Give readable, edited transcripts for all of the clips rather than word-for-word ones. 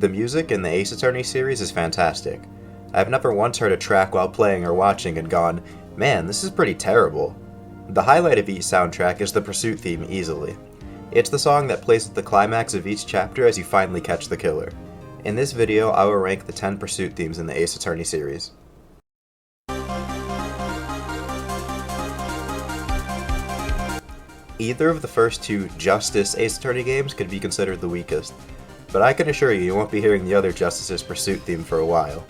The music in the Ace Attorney series is fantastic. I've never once heard a track while playing or watching and gone, man, this is pretty terrible. The highlight of each soundtrack is the Pursuit theme easily. It's the song that plays at the climax of each chapter as you finally catch the killer. In this video, I will rank the 10 Pursuit themes in the Ace Attorney series. Either of the first two Justice Ace Attorney games could be considered the weakest, but I can assure you won't be hearing the other Justice's Pursuit theme for a while.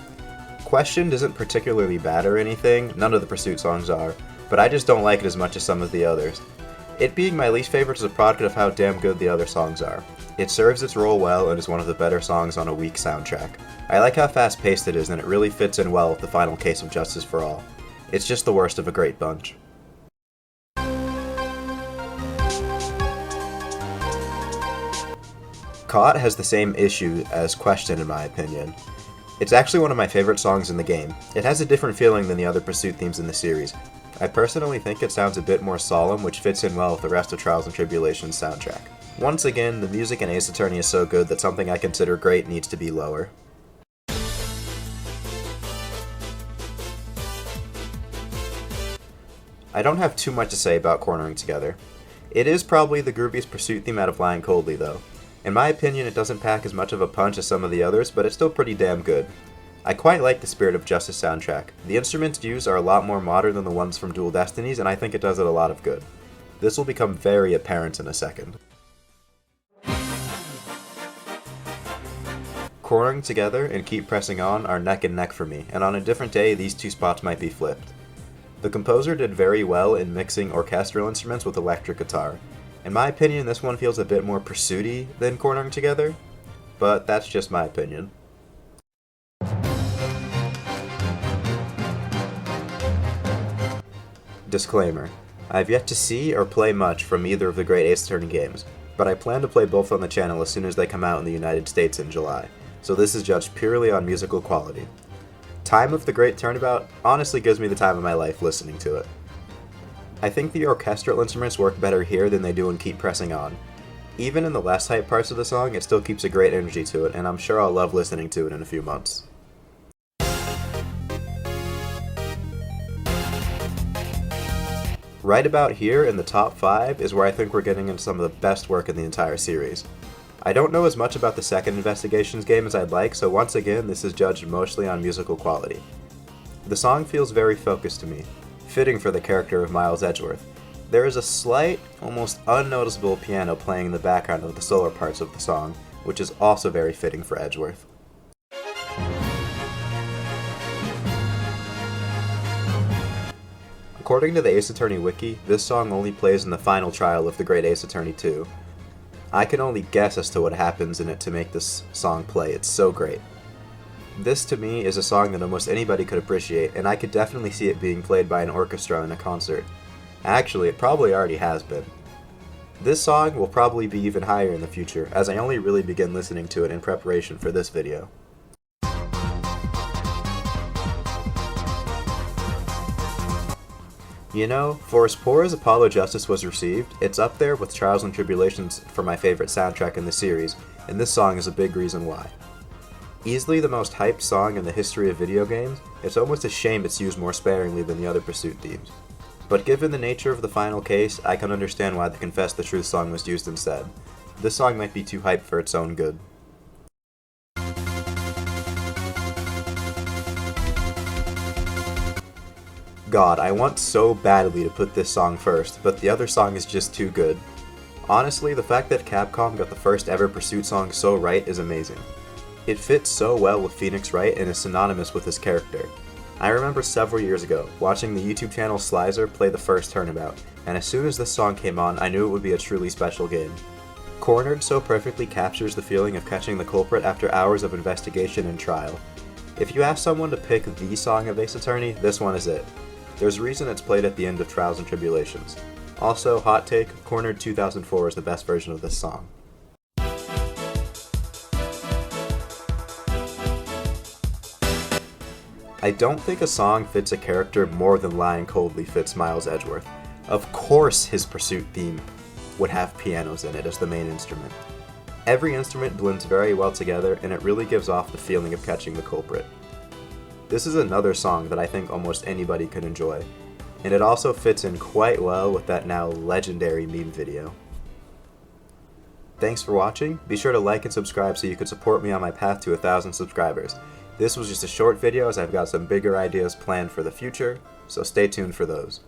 Questioned isn't particularly bad or anything, none of the Pursuit songs are, but I just don't like it as much as some of the others. It being my least favorite is a product of how damn good the other songs are. It serves its role well and is one of the better songs on a weak soundtrack. I like how fast-paced it is and it really fits in well with the final case of Justice for All. It's just the worst of a great bunch. Caught has the same issue as Question in my opinion. It's actually one of my favorite songs in the game. It has a different feeling than the other Pursuit themes in the series. I personally think it sounds a bit more solemn, which fits in well with the rest of Trials and Tribulations soundtrack. Once again, the music in Ace Attorney is so good that something I consider great needs to be lower. I don't have too much to say about Cornering Together. It is probably the grooviest Pursuit theme out of Flying Coldly though. In my opinion, it doesn't pack as much of a punch as some of the others, but it's still pretty damn good. I quite like the Spirit of Justice soundtrack. The instruments used are a lot more modern than the ones from Dual Destinies, and I think it does it a lot of good. This will become very apparent in a second. Cornering Together and Keep Pressing On are neck and neck for me, and on a different day these two spots might be flipped. The composer did very well in mixing orchestral instruments with electric guitar. In my opinion, this one feels a bit more pursuity than Cornering Together, but that's just my opinion. Disclaimer: I have yet to see or play much from either of the great Ace Attorney games, but I plan to play both on the channel as soon as they come out in the United States in July, so this is judged purely on musical quality. Time of the Great Turnabout honestly gives me the time of my life listening to it. I think the orchestral instruments work better here than they do in Keep Pressing On. Even in the less hype parts of the song, it still keeps a great energy to it, and I'm sure I'll love listening to it in a few months. Right about here in the top 5 is where I think we're getting into some of the best work in the entire series. I don't know as much about the second Investigations game as I'd like, so once again this is judged mostly on musical quality. The song feels very focused to me, fitting for the character of Miles Edgeworth. There is a slight, almost unnoticeable piano playing in the background of the solo parts of the song, which is also very fitting for Edgeworth. According to the Ace Attorney wiki, this song only plays in the final trial of the Great Ace Attorney 2. I can only guess as to what happens in it to make this song play, it's so great. This to me is a song that almost anybody could appreciate, and I could definitely see it being played by an orchestra in a concert. Actually, it probably already has been. This song will probably be even higher in the future, as I only really began listening to it in preparation for this video. You know, for as poor as Apollo Justice was received, it's up there with Trials and Tribulations for my favorite soundtrack in the series, and this song is a big reason why. Easily the most hyped song in the history of video games, it's almost a shame it's used more sparingly than the other Pursuit themes. But given the nature of the final case, I can understand why the Confess the Truth song was used instead. This song might be too hyped for its own good. God, I want so badly to put this song first, but the other song is just too good. Honestly, the fact that Capcom got the first ever Pursuit song so right is amazing. It fits so well with Phoenix Wright and is synonymous with his character. I remember several years ago, watching the YouTube channel Slizer play the first Turnabout, and as soon as this song came on, I knew it would be a truly special game. Cornered so perfectly captures the feeling of catching the culprit after hours of investigation and trial. If you ask someone to pick the song of Ace Attorney, this one is it. There's a reason it's played at the end of Trials and Tribulations. Also, hot take, Cornered 2004 is the best version of this song. I don't think a song fits a character more than Lying Coldly fits Miles Edgeworth. Of course his Pursuit theme would have pianos in it as the main instrument. Every instrument blends very well together, and it really gives off the feeling of catching the culprit. This is another song that I think almost anybody could enjoy, and it also fits in quite well with that now legendary meme video. Thanks for watching. Be sure to like and subscribe so you can support me on my path to 1,000 subscribers. This was just a short video as I've got some bigger ideas planned for the future, so stay tuned for those.